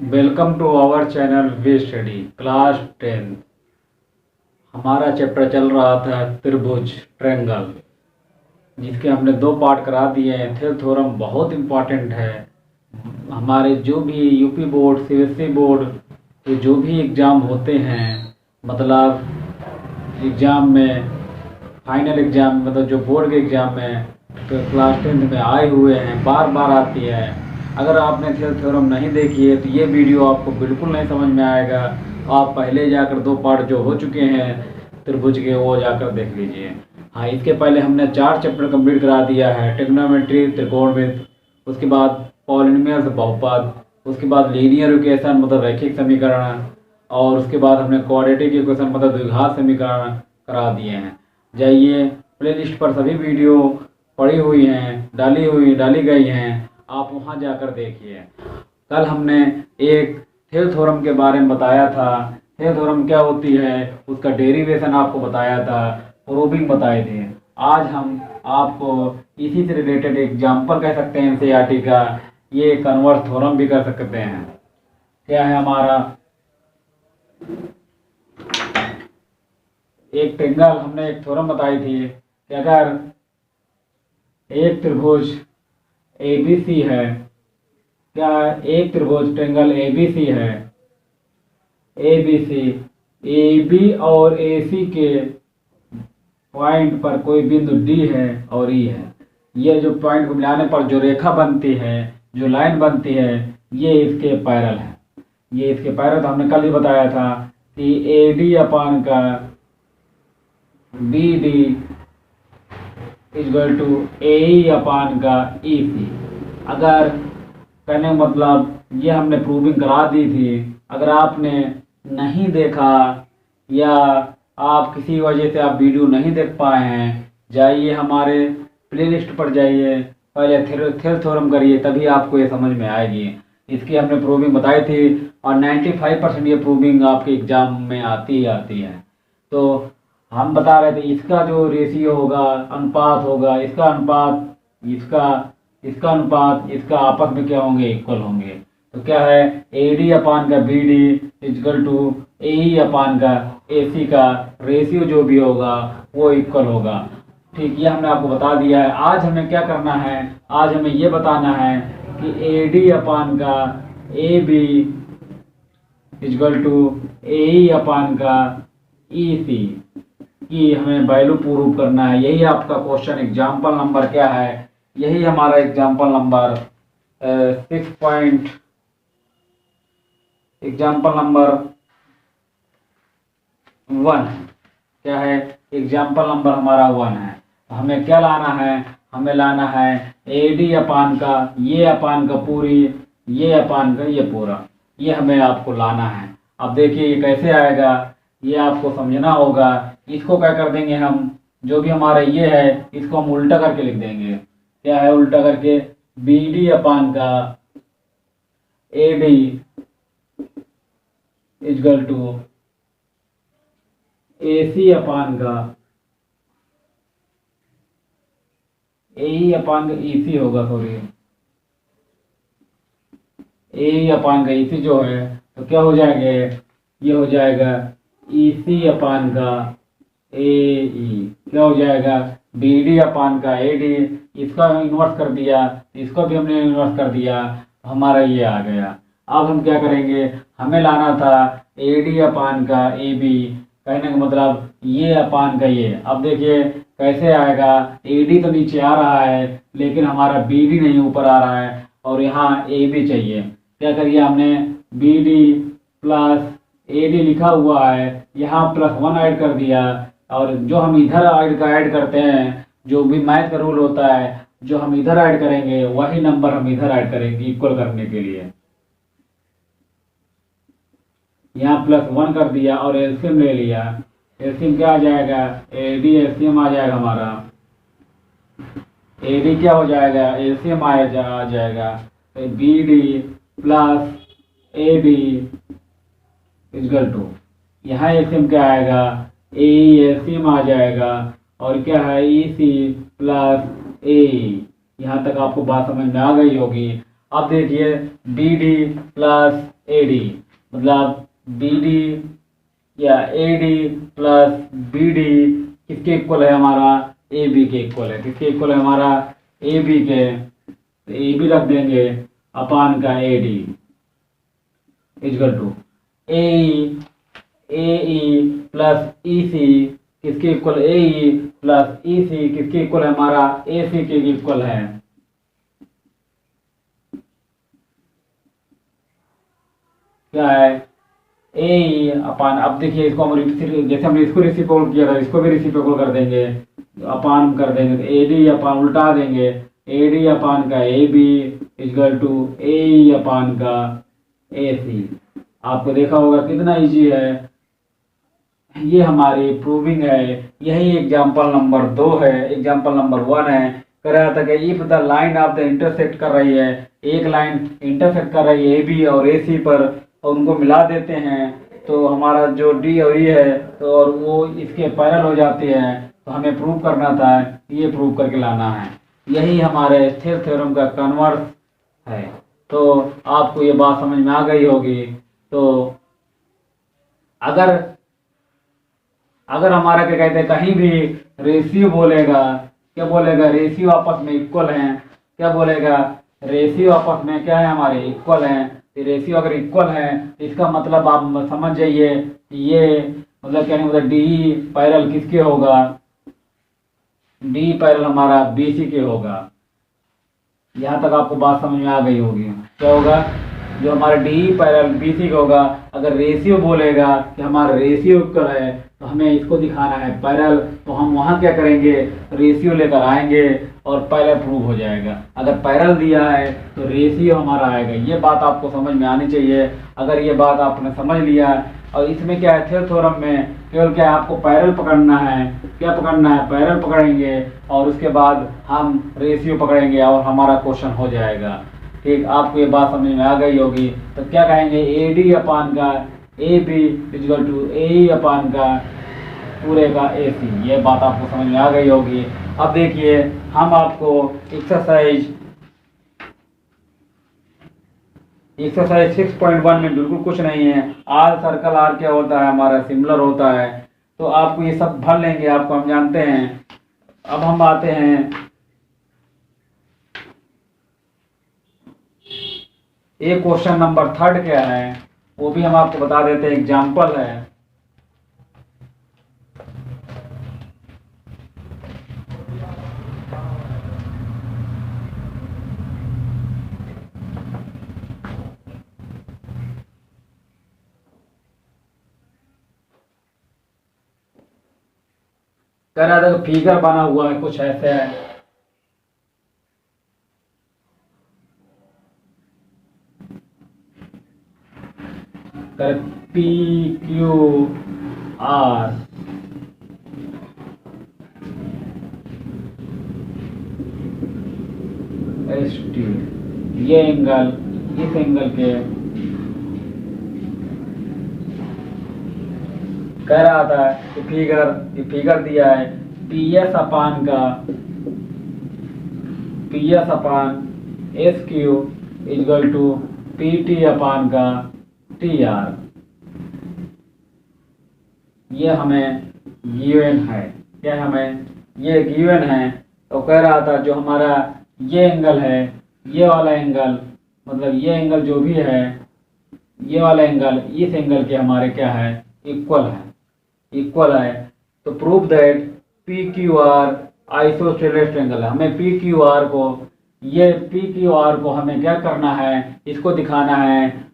Welcome to our channel we study class 10। हमारा chapter चल रहा था त्रिभुज ट्रायंगल, जिसके हमने दो पार्ट करा दिए हैं। थ्योरम बहुत इम्पॉर्टेंट है। हमारे जो भी यूपी बोर्ड सीबीएसई बोर्ड के जो भी एग्ज़ाम होते हैं, मतलब एग्ज़ाम में फाइनल एग्ज़ाम मतलब जो बोर्ड के एग्ज़ाम में तो क्लास 10 में आए हुए हैं, बार बार आती है। अगर आपने थ्योरम नहीं देखी है तो ये वीडियो आपको बिल्कुल नहीं समझ में आएगा। आप पहले जाकर दो पार्ट जो हो चुके हैं त्रिभुज के वो जाकर देख लीजिए। हाँ, इसके पहले हमने 4 चैप्टर कंप्लीट करा दिया है। ट्रिग्नोमेट्री त्रिकोणमिति, उसके बाद पॉलिनोमियल्स बहुपद, उसके बाद लीनियर इक्वेशन मतलब रैखिक समीकरण, और उसके बाद हमने क्वाड्रेटिक इक्वेशन मतलब द्विघात समीकरण करा दिए हैं। जाइए प्लेलिस्ट पर सभी वीडियो पड़ी हुई हैं, डाली गई हैं, आप वहां जाकर देखिए। कल हमने एक थ्योरम के बारे में बताया था। थ्योरम क्या होती है उसका डेरिवेशन आपको बताया था, प्रूविंग बताए थे। आज हम आपको इसी से रिलेटेड एग्जाम्पल कह सकते हैं एनसीईआरटी का, ये कन्वर्स थ्योरम भी कर सकते हैं। क्या है हमारा एक ट्रायंगल, हमने एक थ्योरम बताई थी कि अगर एक त्रिभुज एबीसी है, क्या एक त्रिभुज ट्रायंगल एबीसी है, एबीसी एबी और एसी के पॉइंट पर कोई बिंदु डी है और ई है। ये जो पॉइंट को मिलाने पर जो रेखा बनती है, जो लाइन बनती है, ये इसके पैरेलल है। ये इसके पैरेलल तो हमने कल ही बताया था कि ए डी अपान का B D equal to A ई अपान का ई सी। अगर कहने का मतलब ये हमने प्रूविंग करा दी थी। अगर आपने नहीं देखा या आप किसी वजह से आप वीडियो नहीं देख पाए हैं, जाइए हमारे प्लेलिस्ट पर जाइए, पहले थ्योरम करिए, तभी आपको ये समझ में आएगी। इसकी हमने प्रूविंग बताई थी और 95% ये प्रूविंग आपके एग्जाम में आती ही आती है। तो हम बता रहे थे इसका जो रेशियो होगा, अनुपात होगा, इसका अनुपात इसका अनुपात इसका आपस में क्या होंगे, इक्वल होंगे। तो क्या है, ए डी अपान का B D equal to A ई अपान का ए सी का रेशियो जो भी होगा वो इक्वल होगा। ठीक, ये हमने आपको बता दिया है। आज हमें क्या करना है, आज हमें ये बताना है कि ए डी अपान का A B equal to A ई अपान का ई सी की हमें वैल्यू प्रूव करना है। यही आपका क्वेश्चन एग्जाम्पल नंबर क्या है, यही हमारा एग्जाम्पल नंबर 1 क्या है, एग्जाम्पल नंबर हमारा 1 है। हमें क्या लाना है, हमें लाना है ए डी अपान का ये अपान का पूरी, ये अपान का ये पूरा, ये हमें आपको लाना है। अब देखिए ये कैसे आएगा, ये आपको समझना होगा। इसको क्या कर देंगे हम, जो भी हमारा ये है इसको हम उल्टा करके लिख देंगे। क्या है उल्टा करके, बी डी अपान का ए डी इक्वल टू ए सी अपान का ए ई अपान का ई सी होगा, सॉरी ए ई अपान का ई सी जो है, तो क्या हो जाएगा, ये हो जाएगा ई सी अपान का ए ई, क्या हो जाएगा बी डी अपान का ए डी, इसका इन्वर्स कर दिया, इसको भी हमने इन्वर्स कर दिया, हमारा ये आ गया। अब हम क्या करेंगे, हमें लाना था ए डी अपान का ए बी, कहने का मतलब ये अपान का ये। अब देखिए कैसे आएगा, ए डी तो नीचे आ रहा है लेकिन हमारा बी डी नहीं ऊपर आ रहा है, और यहाँ ए बी चाहिए। क्या करिए, हमने B D plus A D लिखा हुआ है, यहाँ +1 ऐड कर दिया, और जो हम इधर ऐड करते हैं, जो भी मैथ का रूल होता है, जो हम इधर ऐड करेंगे वही नंबर हम इधर ऐड करेंगे इक्वल करने के लिए। यहाँ +1 कर दिया और एलसीएम ले लिया। एलसीएम क्या आ जाएगा, ए डी एलसीएम आ जाएगा हमारा, ए डी क्या हो जाएगा, एलसीएम आ जाएगा B D plus A B equal to, यहाँ एलसीएम क्या आएगा, ए एलसीएम आ जाएगा, और क्या है ई सी प्लस ए। यहाँ तक आपको बात समझ में आ गई होगी। अब देखिए B D plus A D, मतलब बी डी या A D plus B D किसके इक्वल है? हमारा ए बी के इक्वल है। किसके इक्वल है? हमारा ए बी के। तो ए बी रख देंगे अपान का A D equal to A E plus E C किसके इक्वल? ए ई प्लस ई सी किसके इक्वल है? हमारा ए सी के इक्वल है। क्या है? ए ई अपान, अब देखिए इसको हम जैसे हमने इसको रेसिप्रोकल किया था इसको भी रेसिप्रोकल कर देंगे, अपान कर देंगे, तो ए डी अपान उल्टा देंगे, ए डी अपान का A B equal to A ई अपान का ए सी। आपको देखा होगा कितना इजी है। ये हमारी प्रूविंग है। यही एग्जाम्पल नंबर 2 है। एग्जाम्पल नंबर 1 है, कह रहा था कि if the line of the intersect कर रही है, एक लाइन इंटरसेक्ट कर रही है ए बी और ए सी पर, और उनको मिला देते हैं तो हमारा जो डी और ई है तो और वो इसके पैरेलल हो जाती है, तो हमें प्रूव करना था, ये प्रूव करके लाना है। यही हमारे स्थिर थ्योरम का कन्वर्स है। तो आपको ये बात समझ में आ गई होगी। तो अगर हमारा क्या कहते हैं कहीं भी रेशियो बोलेगा, क्या बोलेगा? रेशियो आपस में इक्वल हैं। क्या बोलेगा? रेशियो आपस में क्या है? हमारे इक्वल हैं। रेशियो अगर इक्वल है इसका मतलब आप समझ जाइए ये मतलब क्या नहीं, मतलब डी पैरेलल किसके होगा? डी पैरेलल हमारा बी सी के होगा। यहाँ तक आपको बात समझ में आ गई होगी। क्या होगा? जो हमारा डी पैरेलल बी सी का होगा। अगर रेशियो बोलेगा कि हमारा रेशियो इक्वल है तो हमें इसको दिखाना है पैरेलल, तो हम वहाँ क्या करेंगे? रेशियो लेकर आएंगे और पैरेलल प्रूव हो जाएगा। अगर पैरेलल दिया है तो रेशियो हमारा आएगा। ये बात आपको समझ में आनी चाहिए। अगर ये बात आपने समझ लिया, और इसमें क्या है थ्योरम थ्योरम में केवल क्या है आपको पैरेलल पकड़ना है। क्या पकड़ना है? पैरेलल पकड़ेंगे और उसके बाद हम रेशियो पकड़ेंगे और हमारा क्वेश्चन हो जाएगा। ठीक, आपको ये बात समझ में आ गई होगी। तो क्या कहेंगे? ए डी अपान का A B equal to A ई अपान का पूरे का ए सी। ये बात आपको समझ में आ गई होगी। अब देखिए हम आपको एक्सरसाइज 6.1 में बिल्कुल कुछ नहीं है। आर सर्कल आर क्या होता है? हमारा सिमिलर होता है। तो आपको ये सब भर लेंगे, आपको हम जानते हैं। अब हम आते हैं एक क्वेश्चन नंबर 3 क्या है वो भी हम आपको बता देते हैं। एग्जाम्पल है, कह रहा था कि फिगर बना हुआ है कुछ ऐसे है। P Q R S T, ये एंगल इस एंगल के कह रहा था कि फिगर दिया है P S upon S Q equal to P T upon का टी आर। ये हमें गिवन है। क्या हमें ये गिवन है? तो कह रहा था जो हमारा ये एंगल है, ये वाला एंगल, मतलब ये एंगल जो भी है, ये वाला एंगल इस एंगल के हमारे क्या है? इक्वल है। तो prove that P Q are isosceles triangle है। हमें पी क्यू आर को हमें क्या करना है? इसको दिखाना है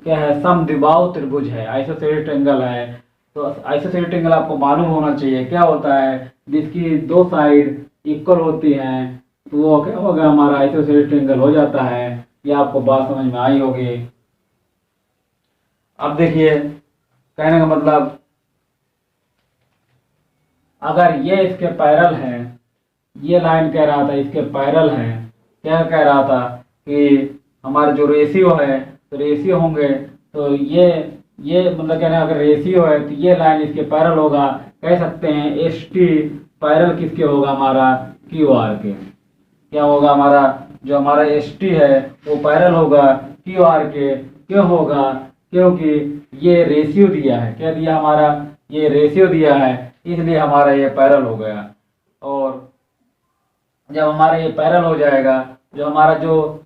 क्या है? समद्विबाहु त्रिभुज है, आइसोसेलेस ट्रायंगल है। तो आइसोसेलेस ट्रायंगल आपको मालूम होना चाहिए क्या होता है? जिसकी दो साइड इक्वल होती हैं तो वो क्या होगा? हमारा आइसोसेलेस ट्रायंगल हो जाता है। ये आपको बात समझ में आई होगी। अब देखिए कहने का मतलब, अगर ये इसके पैरेलल है, ये लाइन कह रहा था इसके पैरेलल है। क्या कह रहा था कि हमारे जो रेशियो है तो रेशियो होंगे, तो ये मतलब कहना अगर रेशियो है तो ये लाइन इसके पैरेलल होगा। कह सकते हैं एस टी पैरेलल किसके होगा? हमारा क्यू आर के। क्या होगा हमारा, जो हमारा एस टी है वो पैरेलल होगा क्यू आर के। क्यों होगा, क्योंकि ये रेशियो दिया है। क्या दिया हमारा, ये रेशियो दिया है, इसलिए हमारा ये पैरेलल हो गया। और जब हमारा ये पैरेलल हो जाएगा, जो हमारा जो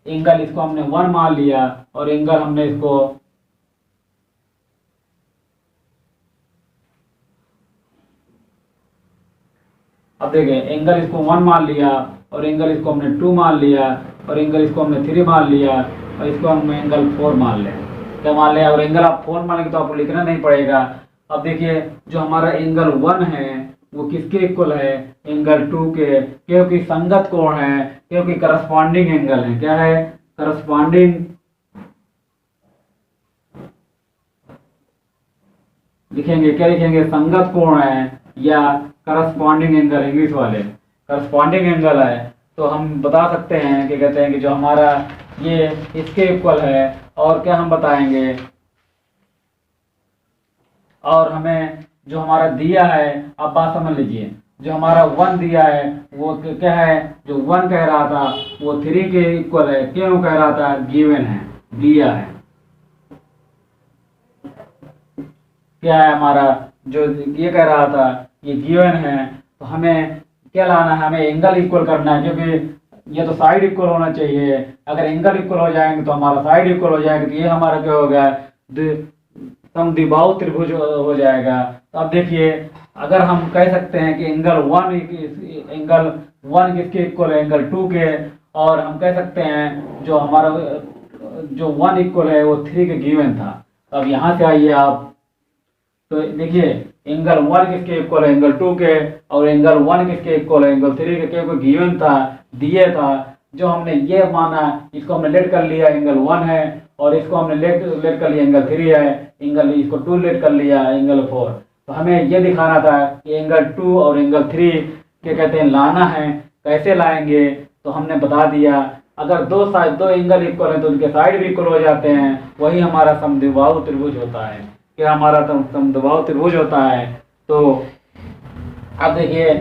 एंगल इसको हमने 1 मान लिया और एंगल हमने इसको अब देखें, एंगल इसको 1 मान लिया और एंगल इसको हमने 2 मान लिया और एंगल इसको हमने 3 मान लिया और इसको हम एंगल 4 मान लें। क्या मान लें, और एंगल आप 4 मान लेंगे तो आपको लिखना नहीं पड़ेगा। अब देखिए, जो हमारा एंगल 1 है वो किसके इक्वल है, एंगल 2 के, क्योंकि संगत कोण है, क्योंकि करस्पॉन्डिंग एंगल है। क्या है, करस्पॉन्डिंग, लिखेंगे क्या लिखेंगे, संगत कोण है या करस्पॉन्डिंग एंगल, इंग्लिश वाले करस्पॉन्डिंग एंगल है। तो हम बता सकते हैं कि कहते हैं कि जो हमारा ये इसके इक्वल है। और क्या हम बताएंगे, और हमें जो हमारा दिया है, आप बात समझ लीजिए, जो हमारा 1 दिया है वो क्या है, जो 1 कह रहा था वो 3 के इक्वल है। क्यों कह रहा था, गिवन है, दिया है। क्या है हमारा, जो ये कह रहा था ये गिवन है, तो हमें क्या लाना है, हमें एंगल इक्वल करना है, क्योंकि ये तो साइड इक्वल होना चाहिए। अगर एंगल इक्वल हो जाएंगे तो हमारा साइड इक्वल हो जाएगा, तो ये हमारा क्या होगा, समद्विबाहु त्रिभुज हो जाएगा। तो अब देखिए, अगर हम कह सकते हैं कि एंगल 1 किसके इक्वल है, एंगल 2 के, और हम कह सकते हैं जो हमारा जो 1 इक्वल है वो 3 के गिवन था। तो अब यहाँ से आइए आप, तो देखिए एंगल 1 किसके इक्वल है, एंगल 2 के, और एंगल 1 किसके इक्वल है, एंगल 3 के, क्योंकि गिवन था, दिए था। जो हमने ये माना इसको हमने लेट कर लिया एंगल 1 है, और इसको हमने लेट कर लिया एंगल 3 है, एंगल इसको 2 लेट कर लिया एंगल 4। तो हमें ये दिखाना था कि एंगल 2 और एंगल 3 क्या कहते हैं, लाना है। कैसे लाएंगे, तो हमने बता दिया, अगर दो एंगल इक्वल है तो उनके साइड भी इक्वल हो जाते हैं, वही हमारा समद्विबाहु त्रिभुज होता है। क्या हमारा समद्विबाहु त्रिभुज होता है। तो अब देखिए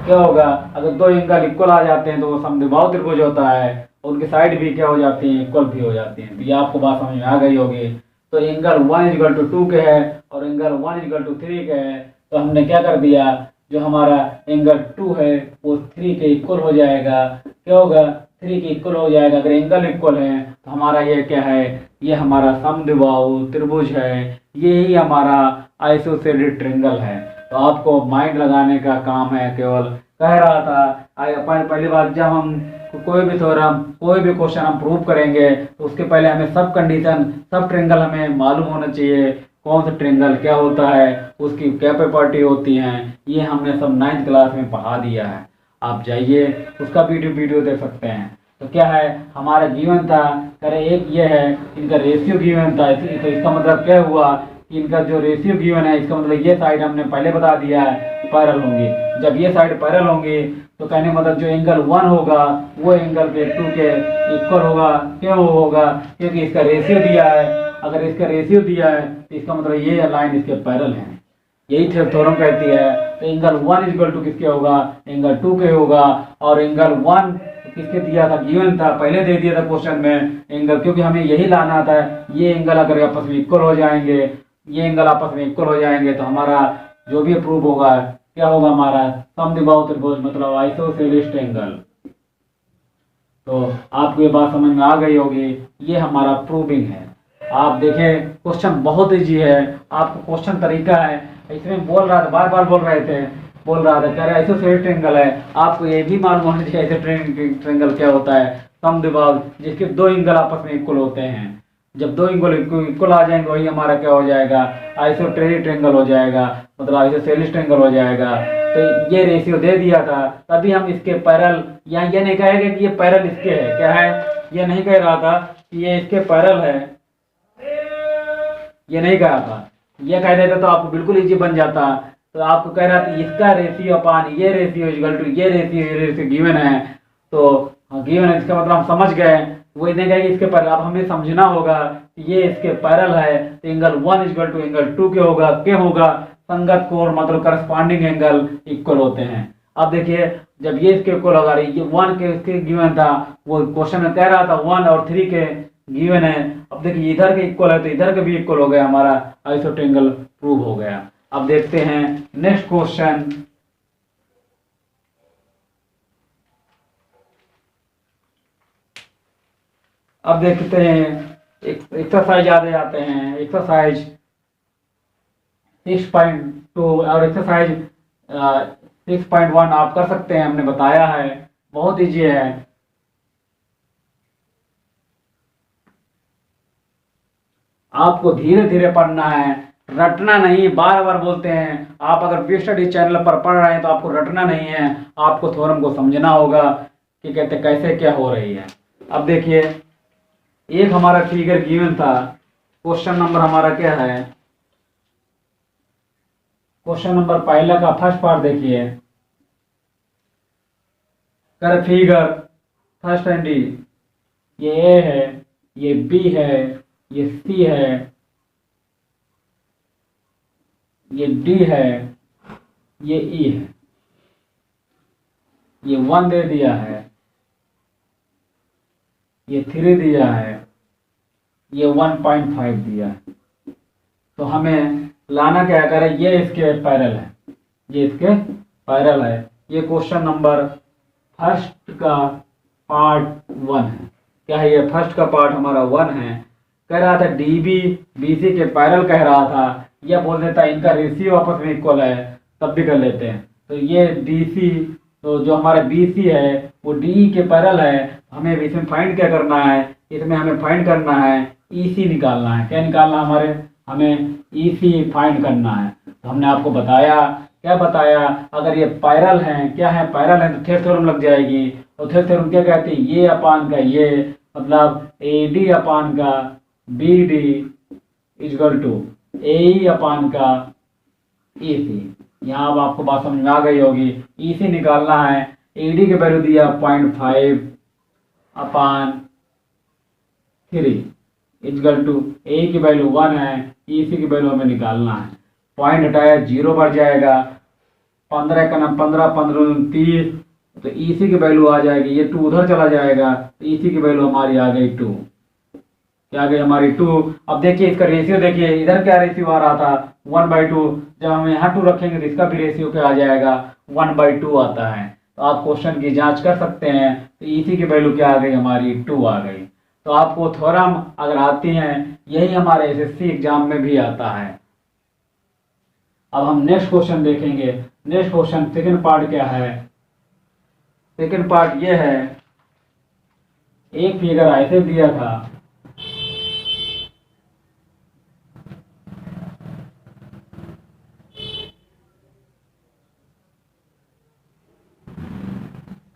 क्या होगा, अगर दो एंगल इक्वल आ जाते हैं तो वो समद्विबाहु त्रिभुज होता है, उनकी साइड भी क्या हो जाती है, इक्वल भी हो जाती हैं। तो ये आपको बात समझ में आ गई होगी। तो एंगल 1 = 2 के है और एंगल 1 = 3 के है, तो हमने क्या कर दिया, जो हमारा एंगल 2 है वो 3 के इक्वल हो जाएगा। क्या होगा, 3 के इक्वल हो जाएगा। अगर एंगल इक्वल है तो हमारा ये क्या है, ये हमारा समद्विबाहु त्रिभुज है, ये ही हमारा आइसोसेलेस ट्रायंगल है। तो आपको माइंड लगाने का काम है केवल। कह रहा था पहली बात, जब हम कोई भी थ्योरम, कोई भी क्वेश्चन हम प्रूव करेंगे तो उसके पहले हमें सब कंडीशन, सब ट्रायंगल हमें मालूम होना चाहिए। कौन सा ट्रायंगल क्या होता है, उसकी क्या प्रॉपर्टी होती हैं, ये हमने सब 9th क्लास में पढ़ा दिया है। आप जाइए उसका वीडियो देख सकते हैं। तो क्या है, हमारा गिवन था, करे एक ये है, इनका रेशियो गिवन था। तो इसका मतलब क्या हुआ कि इनका जो रेशियो गिवन है, इसका मतलब ये साइड हमने पहले बता दिया है पैरेलल होंगी। जब ये साइड पैरेलल होंगी तो कहने मतलब जो एंगल 1 होगा वो एंगल के 2 के इक्वल होगा। क्यों होगा, क्योंकि इसका रेशियो दिया है। अगर इसका रेशियो दिया है तो इसका मतलब ये लाइन इसके पैरेलल है। यही थ्योरम कहती है। तो एंगल 1 = किसके होगा, एंगल 2 के होगा। और एंगल 1 किसके दिया था, गिवन था, पहले दे दिया था क्वेश्चन में एंगल, क्योंकि हमें यही लाना था। ये एंगल अगर आपस में इक्वल हो जाएंगे, ये एंगल आपस में इक्वल हो जाएंगे तो हमारा जो भी प्रूव होगा क्या होगा, हमारा समद्विबाहु त्रिभुज, मतलब आइसोसेलेस ट्रायंगल। तो आपको ये बात समझ में आ गई होगी। ये हमारा प्रूविंग है। आप देखें क्वेश्चन बहुत ईजी है। आपको क्वेश्चन तरीका है, इसमें बोल रहा था, बार बार बोल रहा था कह रहे आइसोसेलेस ट्रायंगल है। आपको ये भी मालूम होना चाहिए आइसोसेलेस ट्रायंगल क्या होता है, समद्विबाहु जिसके दो एंगल आपस में इक्वल होते हैं। जब दो एंगल इक्वल आ जाएंगे वही हमारा क्या हो जाएगा, आइसोसेलेस ट्रायंगल हो जाएगा, मतलब आइसोसेलेस ट्रायंगल हो जाएगा। तो ये रेशियो दे दिया था, तभी हम इसके पैरेलल, यहाँ ये नहीं कहेगा कि ये पैरेलल इसके है, क्या है, ये नहीं कह रहा था कि ये इसके पैरेलल है, ये नहीं कहा था। ये कह देता तो आपको बिल्कुल इजी बन जाता। तो आपको कह रहा था इसका रेशियो अपान ये रेशियो इक्वल टू ये रेशियो गिवन है। तो गिवन है, इसका मतलब हम समझ गए। वो नहीं कहेगा इसके पैरेलल। अब हमें समझना होगा कि ये इसके पैरेलल है, तो एंगल 1 = एंगल 2 के होगा। क्या होगा, संगत कोण मतलब करस्पॉन्डिंग एंगल इक्वल होते हैं। अब देखिए जब ये इसके इक्वल होगा, ये 1 के इसके गिवन था, वो क्वेश्चन में कह रहा था 1 और 3 के गिवन है। अब देखिए इधर के इक्वल है तो इधर के भी इक्वल हो गया, हमारा आइसोट्रिंगल प्रूव हो गया। अब देखते हैं नेक्स्ट क्वेश्चन। अब देखते हैं एक्सरसाइज आते जाते हैं। एक्सरसाइज 6.2 और एक्सरसाइज 6.1 आप कर सकते हैं, हमने बताया है, बहुत ईजी है। आपको धीरे धीरे पढ़ना है, रटना नहीं। बार बार बोलते हैं, आप अगर वी स्टडी चैनल पर पढ़ रहे हैं तो आपको रटना नहीं है, आपको थ्योरम को समझना होगा कि कहते कैसे क्या हो रही है। अब देखिए एक हमारा फिगर गिवन था, क्वेश्चन नंबर हमारा क्या है, क्वेश्चन नंबर पहला का फर्स्ट पार्ट देखिए। कर फिगर फर्स्ट एंड डी, ये ए है, ये बी है, ये सी है, ये डी है, ये ई है। ये 1 दे दिया है, ये 3 दिया है, ये 1.5 दिया है। तो हमें लाना क्या करें, ये इसके पैरेलल है, ये इसके पैरेलल है। ये क्वेश्चन नंबर फर्स्ट का पार्ट 1 है। क्या है ये फर्स्ट का पार्ट हमारा 1 है। कह रहा था डीबी बीसी के पैरेलल कह रहा था, यह बोल देता है इनका रेशियो आपस में इक्वल है, तब भी कर लेते हैं। तो ये डीसी, तो जो हमारा बीसी है वो डी के पैरेलल है। हमें इसमें फाइंड क्या करना है, इसमें हमें फाइंड करना है ईसी निकालना है। क्या निकालना हमारे, हमें ईसी फाइंड करना है। तो हमने आपको बताया, क्या बताया, अगर ये पैरेलल हैं, क्या है पैरेलल है, तो थेट थ्योरम लग जाएगी। और थेट थ्योरम क्या कहते हैं, ये अपान का ये, मतलब ए डी अपान का B D is equal to A ई अपान का ई सी। यहाँ अब आपको बात समझ में आ गई होगी। ई सी निकालना है, ए डी के वैल्यू दिया 0.5 अपान 3 इजगल टू ए की वैल्यू 1 है, ई सी की वैल्यू हमें निकालना है। पॉइंट हटाया 0 बढ़ जाएगा, 15 का नाम 15, 15 30, तो ई सी की वैल्यू आ जाएगी, ये 2 उधर चला जाएगा, तो ई सी की वैल्यू हमारी आ गई 2। क्या आ गई हमारी 2। अब देखिए इसका रेशियो देखिए, इधर क्या रेशियो आ रहा था 1/2, जब हम यहाँ 2 रखेंगे तो इसका भी रेशियो क्या आ जाएगा 1/2 आता है। तो आप क्वेश्चन की जांच कर सकते हैं। तो ई सी की वैल्यू क्या आ गई हमारी 2 आ गई। तो आपको थ्योरम अगर आती हैं, यही हमारे एसएससी एग्जाम में भी आता है। अब हम नेक्स्ट क्वेश्चन देखेंगे। नेक्स्ट क्वेश्चन सेकंड पार्ट क्या है, सेकंड पार्ट ये है, एक फिगर ऐसे दिया था,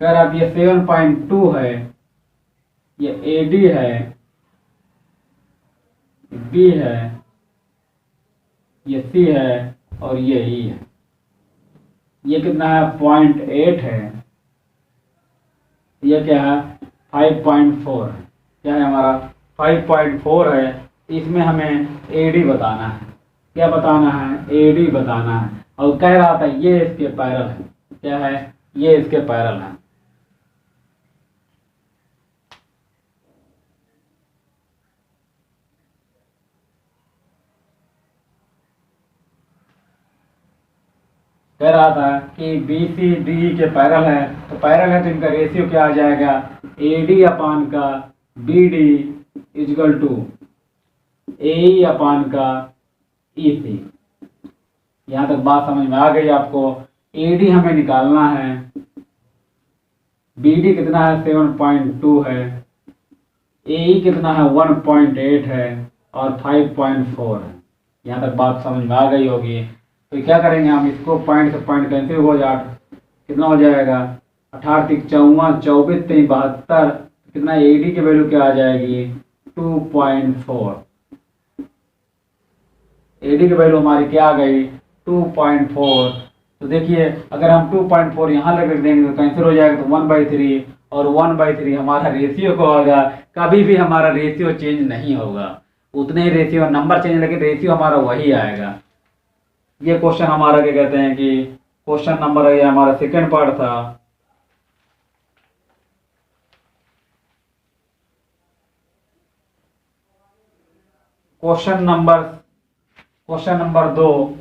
कह रहा ये 7.2 है, ये AD है, B है, ये C है और ये E है। ये कितना है 0.8 है, ये क्या है 5.4 है। क्या है हमारा 5.4 है। इसमें हमें AD बताना है। क्या बताना है, AD बताना है। और कह रहा था ये इसके पैरेलल है। क्या है, ये इसके पैरेलल है। कह रहा था कि BCD के पैरेलल है, तो पैरेलल है तो इनका रेशियो क्या आ जाएगा, AD अपान का BD इजगल टू AE अपान का EC। यहाँ तक बात समझ में आ गई आपको। AD हमें निकालना है, BD कितना है 7.2 है, AE कितना है 1.8 है और 5.4 है। यहाँ तक बात समझ में आ गई होगी। तो क्या करेंगे हम, इसको पॉइंट से पॉइंट कैंसिल हो जाए, कितना हो जाएगा 18 3 54, 24 3 72, कितना AD की वैल्यू क्या आ जाएगी 2.4। AD की वैल्यू हमारी क्या आ गई 2.4। तो देखिए अगर हम 2.4 यहाँ लगा देंगे तो कैंसिल हो जाएगा, तो 1/3 और 1/3 हमारा रेशियो को होगा। कभी भी हमारा रेशियो चेंज नहीं होगा, उतने ही रेशियो, नंबर चेंज लेकिन रेशियो हमारा वही आएगा। ये क्वेश्चन हमारा क्या कहते हैं कि क्वेश्चन नंबर, ये हमारा सेकंड पार्ट था। क्वेश्चन नंबर 2,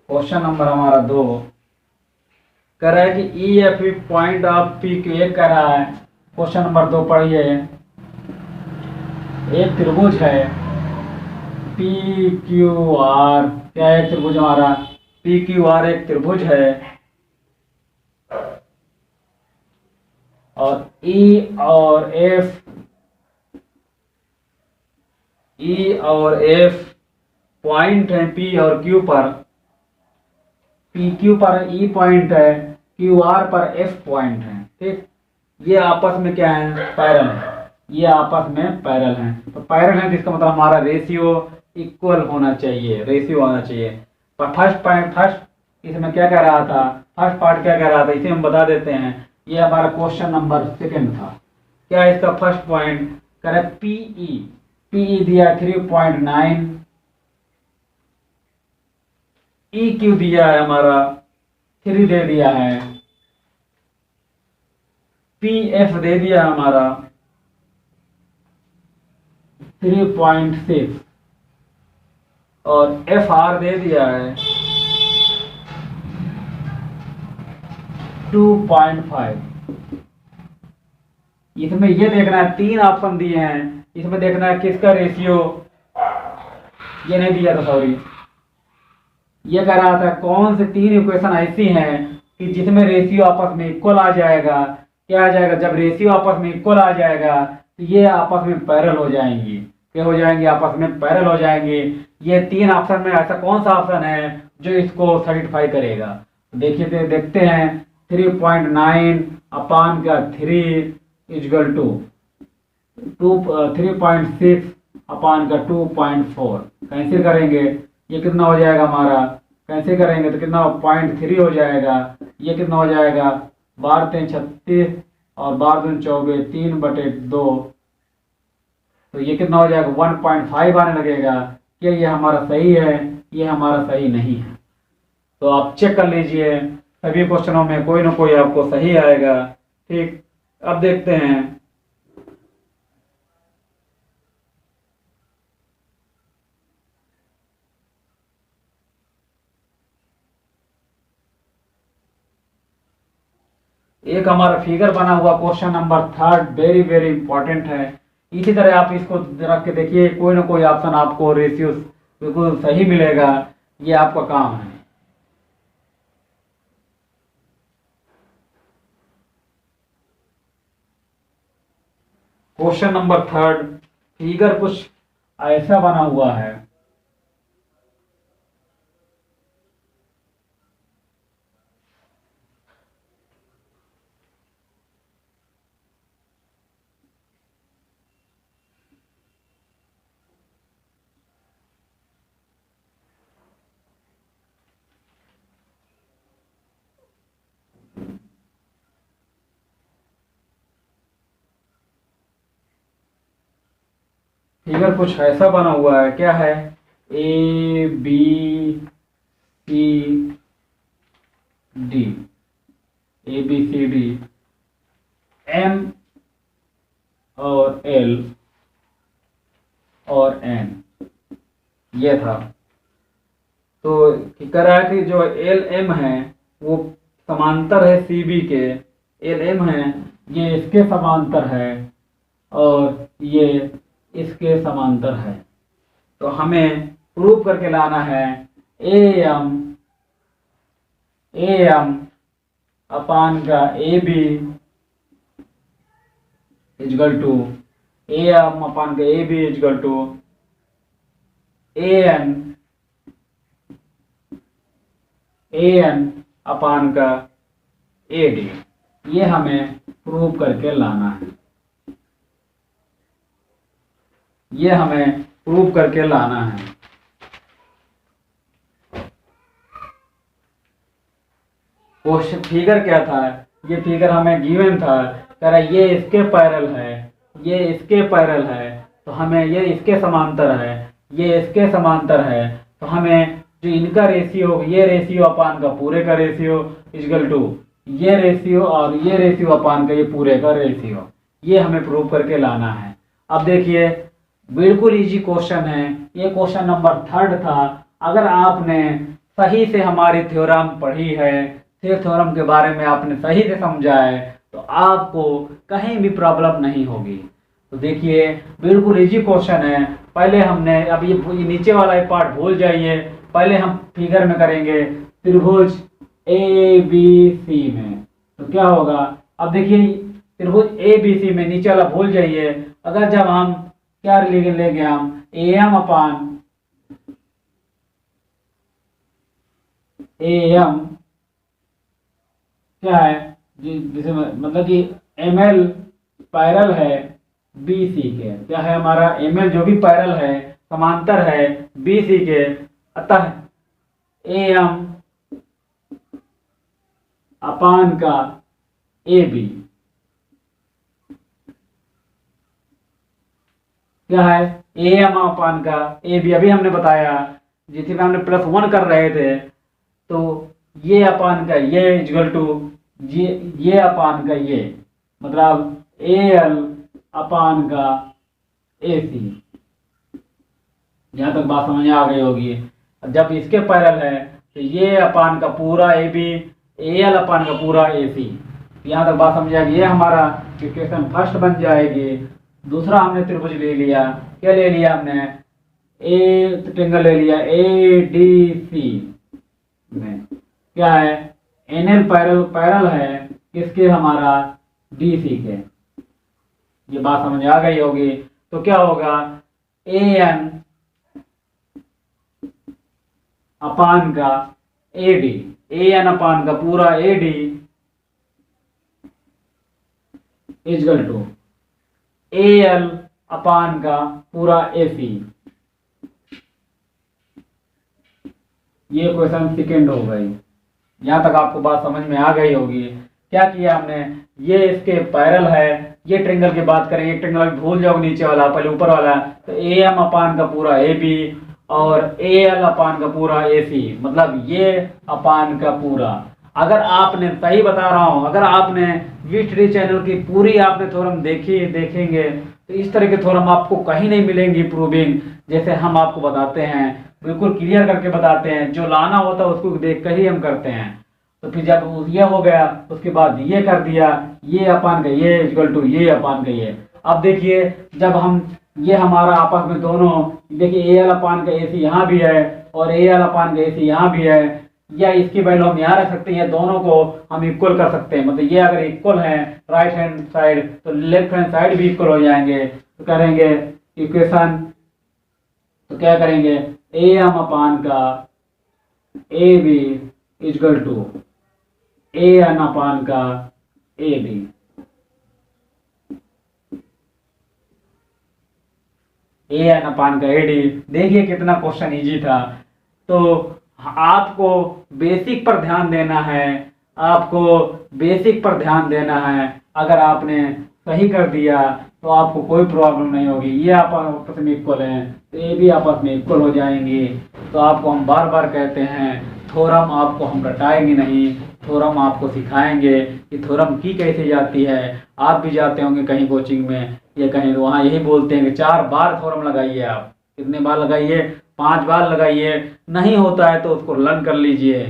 क्वेश्चन नंबर हमारा 2 कह रहा है कि E F point of P Q, एक कह रहा है क्वेश्चन नंबर 2 पढ़िए। एक त्रिभुज है पी क्यू आर, क्या है त्रिभुज हमारा पी क्यू आर, एक त्रिभुज है और ई और एफ पॉइंट है पी और क्यू पर। पी क्यू पर ई पॉइंट है, क्यू आर पर एफ पॉइंट है, ठीक। ये आपस में क्या है, पैरेलल है, ये आपस में पैरेलल है। तो पैरेलल है जिसका मतलब हमारा रेशियो इक्वल होना चाहिए, रेशियो आना चाहिए। पर फर्स्ट इसमें क्या कह रहा था, फर्स्ट पार्ट क्या कह रहा था, इसे हम बता देते हैं। ये हमारा क्वेश्चन नंबर सेकंड था। क्या है इसका फर्स्ट पॉइंट, कह रहा है पीई दिया 3.9, ई क्यू दिया है हमारा 3 दे दिया है, पी एफ दे दिया हमारा 3.6 और एफ आर दे दिया है 2.5। इसमें ये देखना है, 3 ऑप्शन दिए हैं, इसमें देखना है किसका रेशियो, ये नहीं दिया था, सॉरी, ये कह रहा था कौन से 3 इक्वेशन ऐसी हैं कि जिसमें रेशियो आपस में इक्वल आ जाएगा। क्या आ जाएगा, जब रेशियो आपस में इक्वल आ जाएगा तो ये आपस में पैरेलल हो जाएंगी। क्या हो जाएंगे, आपस में पैरेलल हो जाएंगे। ये 3 ऑप्शन में ऐसा कौन सा ऑप्शन है जो इसको सेटिस्फाई करेगा। देखिए देखते हैं, 3.9 अपान का 3 इजगल टू 3.6 अपान का 2.4। कैंसिल करेंगे, ये कितना हो जाएगा हमारा, कैंसिल करेंगे तो कितना 0.3 हो जाएगा। ये कितना हो जाएगा, 12 36 और 12 24, 3/2, तो ये कितना हो जाएगा 1.5 आने लगेगा। क्या ये हमारा सही है, ये हमारा सही नहीं है। तो आप चेक कर लीजिए, सभी क्वेश्चनों में कोई ना कोई आपको सही आएगा, ठीक। अब देखते हैं, एक हमारा फिगर बना हुआ question number 3 very very important है। इसी तरह आप इसको रख के देखिए, कोई ना कोई ऑप्शन आपको रेशियो बिल्कुल सही मिलेगा, ये आपका काम है। क्वेश्चन नंबर 3 फिगर कुछ ऐसा बना हुआ है। फिगर कुछ ऐसा बना हुआ है, क्या है, A B C D, A B C D, M और एल और एन, ये था। तो कह रहा है कि जो एल एम है वो समांतर है सी बी के, एल एम है ये इसके समांतर है और ये इसके समांतर है। तो हमें प्रूव करके लाना है ए एम अपान का A B equal to A M upon का A B equal to A N upon का ए डी। ये हमें प्रूव करके लाना है, ये हमें प्रूव करके लाना है। क्वेश्चन फिगर क्या था, ये फिगर हमें गिवन था, कह रहा ये इसके पैरेलल है, ये इसके पैरेलल है, तो हमें ये इसके समांतर है, ये इसके समांतर है, तो हमें जो इनका रेशियो, ये रेशियो अपान का पूरे का रेशियो इक्वल टू ये रेशियो और ये रेशियो अपान का ये पूरे का रेशियो, ये हमें प्रूव करके लाना है। अब देखिए बिल्कुल इजी क्वेश्चन है, ये क्वेश्चन नंबर 3 था। अगर आपने सही से हमारी थ्योरम पढ़ी है, फिर थ्योरम के बारे में आपने सही से समझा है, तो आपको कहीं भी प्रॉब्लम नहीं होगी। तो देखिए बिल्कुल इजी क्वेश्चन है। पहले हमने, अब ये नीचे वाला पार्ट भूल जाइए, पहले हम फिगर में करेंगे त्रिभुज ए बी सी में। तो क्या होगा, अब देखिए त्रिभुज ए बी सी में नीचे वाला भूल जाइए। अगर जब हम क्या लेंगे हम ए एम अपान ए एम क्या है, जिसे मतलब कि एम एल पैरेलल है बी सी के, क्या है हमारा एम एल जो भी पैरेलल है, समांतर है बी सी के, अतः ए एम अपान का ए बी क्या है, ए एम अपान का ए बी। अभी हमने बताया जिसमें हमने +1 कर रहे थे, तो ये अपान का ये इक्वल टू ये अपान का ये, मतलब ए एल अपान का ए सी। यहाँ तक बात समझ आ गई होगी। जब इसके पैरेलल है तो ये अपान का पूरा A B, A L upon का पूरा ए सी। यहाँ तक बात समझ आएगी। ये हमारा इक्वेशन फर्स्ट बन जाएगी। दूसरा हमने त्रिभुज ले लिया, क्या ले लिया हमने, ए ट्रायंगल ले लिया ए डी सी में, क्या है एन एल पैरेलल है किसके, हमारा डी सी के। ये बात समझ आ गई होगी। तो क्या होगा, ए एन अपान का A D, A N upon का पूरा A D equal to A L upon का पूरा ए सी। ये क्वेश्चन सेकेंड हो गई। यहां तक आपको बात समझ में आ गई होगी। क्या किया हमने, ये इसके पैरेलल है, ये ट्रायंगल की बात करेंगे, ट्रायंगल भूल जाओ नीचे वाला, पहले ऊपर वाला। तो ए एम अपान का पूरा ए बी और ए एल अपान का पूरा ए सी, मतलब ये अपान का पूरा। अगर आपने, सही बता रहा हूं, अगर आपने वी चैनल की पूरी आपने थ्योरम देखेंगे तो इस तरह के थ्योरम आपको कहीं नहीं मिलेंगी प्रूविंग, जैसे हम आपको बताते हैं, बिल्कुल क्लियर करके बताते हैं। जो लाना होता है उसको देख कर ही हम करते हैं। तो फिर जब ये हो गया उसके बाद ये कर दिया, ये अपान का ये इक्वल टू ये अपान का ये। अब देखिए जब हम ये हमारा आपस में दोनों, देखिए ए एल अपान का ए सी यहाँ भी है और ए एल अपान का ए सी यहाँ भी है, या इसकी वैल्यू हम यहाँ रख सकते हैं, दोनों को हम इक्वल कर सकते हैं। मतलब ये अगर इक्वल है राइट हैंड साइड तो लेफ्ट हैंड साइड भी इक्वल हो जाएंगे। तो करेंगे इक्वेशन, तो क्या करेंगे, ए एम अपान का A B equal to A N upon का A D. A N upon का ए डी। देखिए कितना क्वेश्चन इजी था। तो आपको बेसिक पर ध्यान देना है, आपको बेसिक पर ध्यान देना है। अगर आपने सही कर दिया तो आपको कोई प्रॉब्लम नहीं होगी। ये आपस में इक्वल हैं तो ये भी आपस में इक्वल हो जाएंगे। तो आपको हम बार बार कहते हैं थ्योरम आपको हम रटाएंगे नहीं, थ्योरम आपको सिखाएंगे कि थ्योरम की कैसे जाती है। आप भी जाते होंगे कहीं कोचिंग में या कहीं, तो वहाँ यही बोलते हैं कि 4 बार थ्योरम लगाइए। आप कितने बार लगाइए, 5 बार लगाइए। नहीं होता है तो उसको लर्न कर लीजिए।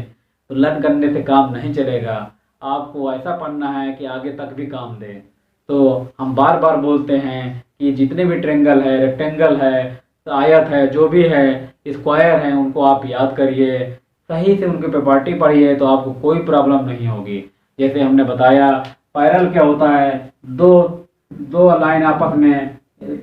तो लर्न करने से काम नहीं चलेगा, आपको ऐसा पढ़ना है कि आगे तक भी काम दे। तो हम बार बार बोलते हैं कि जितने भी ट्रायंगल है, रेक्टेंगल है, आयत है, जो भी है, स्क्वायर है, उनको आप याद करिए, सही से उनकी प्रॉपर्टी पढ़िए, तो आपको कोई प्रॉब्लम नहीं होगी। जैसे हमने बताया पैरेलल क्या होता है, दो लाइन आपस में,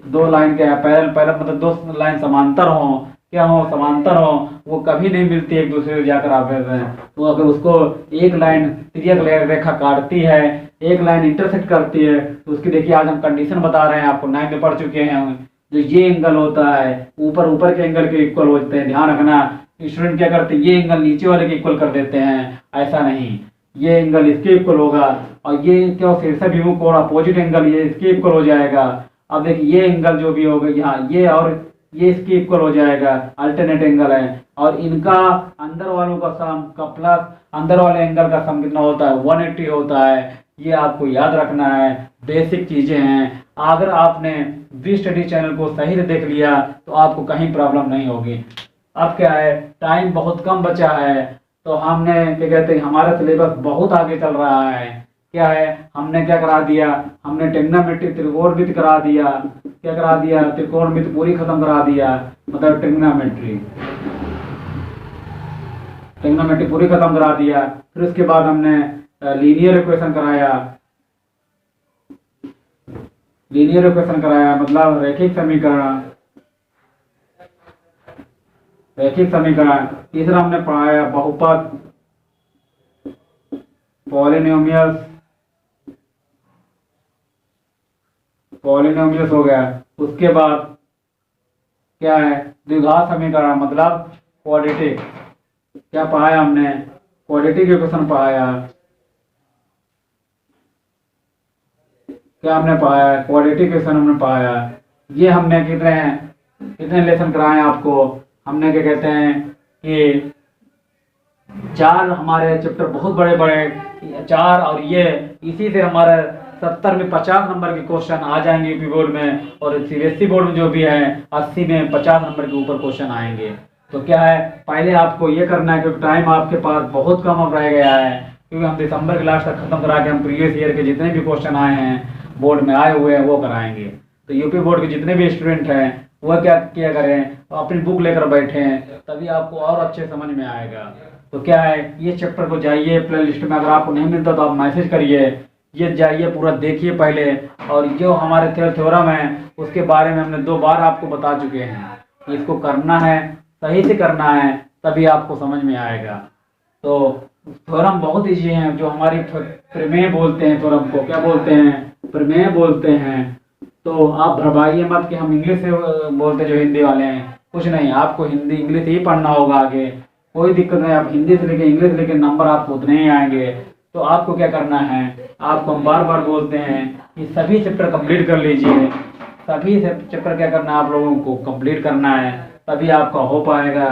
दो लाइन क्या है पैरेलल मतलब 2 लाइन समांतर हो, क्या हो, समांतर हो, वो कभी नहीं मिलती एक दूसरे से जाकर आपस में। तो अगर उसको एक लाइन तिर्यक रेखा काटती है, एक लाइन इंटरसेक्ट करती है, तो उसकी देखिए आज हम कंडीशन बता रहे हैं, आपको 9 में पढ़ चुके हैं। जो ये एंगल होता है ऊपर के एंगल के इक्वल होते हैं, ध्यान रखना। स्टूडेंट क्या करते हैं, ये एंगल नीचे वाले के इक्वल कर देते हैं, ऐसा नहीं। ये एंगल इसके इक्वल होगा, और ये क्या शीर्षक विमुख और अपोजिट एंगल ये इसके इक्वल हो जाएगा। अब देखिए ये एंगल जो भी होगा यहाँ ये और ये इसके इक्वल हो जाएगा, अल्टरनेट एंगल है। और इनका अंदर वालों का सम का प्लस अंदर वाले एंगल का सम कितना होता है, 180 होता है। ये आपको याद रखना है, बेसिक चीजें हैं। अगर आपने वी स्टडी चैनल को सही से देख लिया तो आपको कहीं प्रॉब्लम नहीं होगी। अब क्या है, टाइम बहुत कम बचा है, तो हमने क्या कहते हैं, हमारा सिलेबस बहुत आगे चल रहा है। क्या है, हमने क्या करा दिया, हमने ट्रिग्नोमेट्री त्रिकोणमिति करा दिया। क्या करा दिया, त्रिकोणमिति पूरी खत्म करा दिया, मतलब ट्रिग्नोमेट्री पूरी खत्म करा दिया। फिर उसके बाद हमने लीनियर इक्वेशन कराया, मतलब रैखिक समीकरण। तीसरा हमने पढ़ाया बहुपद, पॉलिनोमियल्स हो गया। उसके बाद क्या है, द्विघात समीकरण मतलब क्वाड्रेटिक। क्या पढ़ाया हमने, क्वाड्रेटिक इक्वेशन पढ़ाया। क्या हमने पढ़ाया, क्वाड्रेटिक इक्वेशन हमने पढ़ाया। ये हमने कितने लेसन कराए आपको, हमने क्या कहते हैं कि 4 हमारे चैप्टर बहुत बड़े बड़े 4, और ये इसी से हमारे 70 में 50 नंबर के क्वेश्चन आ जाएंगे यूपी बोर्ड में, और सीबीएसई बोर्ड में जो भी है 80 में 50 नंबर के ऊपर क्वेश्चन आएंगे। तो क्या है, पहले आपको ये करना है, क्योंकि टाइम आपके पास बहुत कम अब रह गया है, क्योंकि हम दिसंबर के लास्ट तक खत्म करा के हम प्रीवियस ईयर के जितने भी क्वेश्चन आए हैं बोर्ड में आए हुए हैं वो कराएंगे। तो यूपी बोर्ड के जितने भी स्टूडेंट हैं वह क्या किया करें, अपनी बुक लेकर बैठे हैं, तभी आपको और अच्छे समझ में आएगा। तो क्या है, ये चैप्टर को जाइए प्ले लिस्ट में, अगर आपको नहीं मिलता तो आप मैसेज करिए, ये जाइए पूरा देखिए पहले। और जो हमारे थ्योरम है उसके बारे में हमने 2 बार आपको बता चुके हैं, इसको करना है, सही से करना है, तभी आपको समझ में आएगा। तो थ्योरम बहुत ईजी है, जो हमारी प्रमेय बोलते हैं, थ्योरम को क्या बोलते हैं, प्रमेय बोलते हैं। तो आप भरवाइए मत कि हम इंग्लिश से बोलते जो हिंदी वाले हैं, कुछ नहीं, आपको हिंदी इंग्लिश ही पढ़ना होगा आगे, कोई दिक्कत नहीं। आप हिंदी से लेके इंग्लिश लेके नंबर आपको उतने ही आएंगे। तो आपको क्या करना है, आपको हम बार बार बोलते हैं कि सभी चैप्टर कंप्लीट कर लीजिए, सभी चैप्टर क्या करना है आप लोगों को कंप्लीट करना है, तभी आपका हो पाएगा।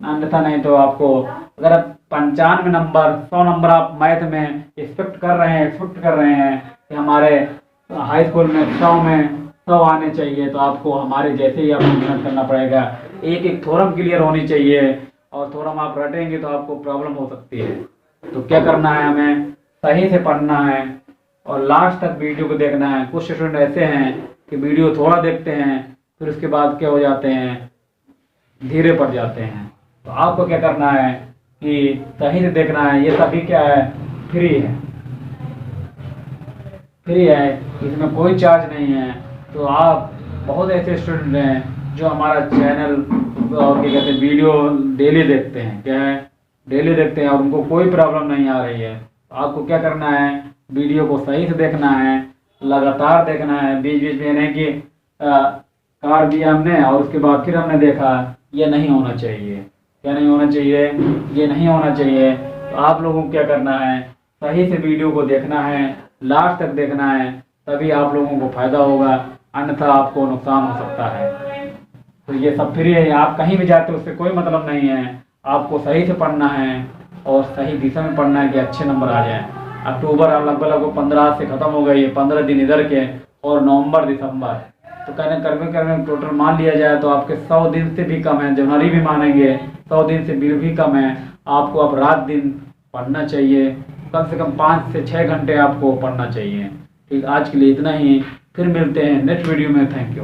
अन्यथा नहीं तो आपको, अगर आप 95 नंबर 100 नंबर आप मैथ में एक्सपेक्ट कर रहे हैं कि हमारे हाई स्कूल में 100 आने चाहिए, तो आपको हमारे जैसे ही आपको मेहनत करना पड़ेगा। एक थ्योरम क्लियर होनी चाहिए, और थ्योरम आप रटेंगे तो आपको प्रॉब्लम हो सकती है। तो क्या करना है, हमें सही से पढ़ना है और लास्ट तक वीडियो को देखना है। कुछ स्टूडेंट ऐसे हैं कि वीडियो थोड़ा देखते हैं, फिर उसके बाद क्या हो जाते हैं, धीरे पड़ जाते हैं। तो आपको क्या करना है कि सही से देखना है। ये सभी क्या है, फ्री है, इसमें कोई चार्ज नहीं है। तो आप बहुत ऐसे स्टूडेंट हैं जो हमारा चैनल और क्या कहते हैं वीडियो डेली देखते हैं, क्या है, डेली देखते हैं, और उनको कोई प्रॉब्लम नहीं आ रही है। तो आपको क्या करना है, वीडियो को सही से देखना है, लगातार देखना है, बीच बीच में नहीं कि काट दिया हमने और उसके बाद फिर हमने देखा, ये नहीं होना चाहिए। क्या नहीं होना चाहिए, ये नहीं होना चाहिए। तो आप लोगों को क्या करना है, सही से वीडियो को देखना है, लास्ट तक देखना है, तभी आप लोगों को फायदा होगा, अन्यथा आपको नुकसान हो सकता है। तो ये सब फ्री है, आप कहीं भी जाते हो उससे कोई मतलब नहीं है। आपको सही से पढ़ना है और सही दिशा में पढ़ना है कि अच्छे नंबर आ जाए। अक्टूबर लगभग 15 से ख़त्म हो गई है, 15 दिन इधर के, और नवंबर दिसंबर, तो कहने करने टोटल मान लिया जाए तो आपके 100 दिन से भी कम है, जनवरी भी मानेंगे 100 दिन से भी कम है। आपको अब रात दिन पढ़ना चाहिए, कम से कम 5 से 6 घंटे आपको पढ़ना चाहिए। ठीक, आज के लिए इतना ही, फिर मिलते हैं नेक्स्ट वीडियो में। Thank you.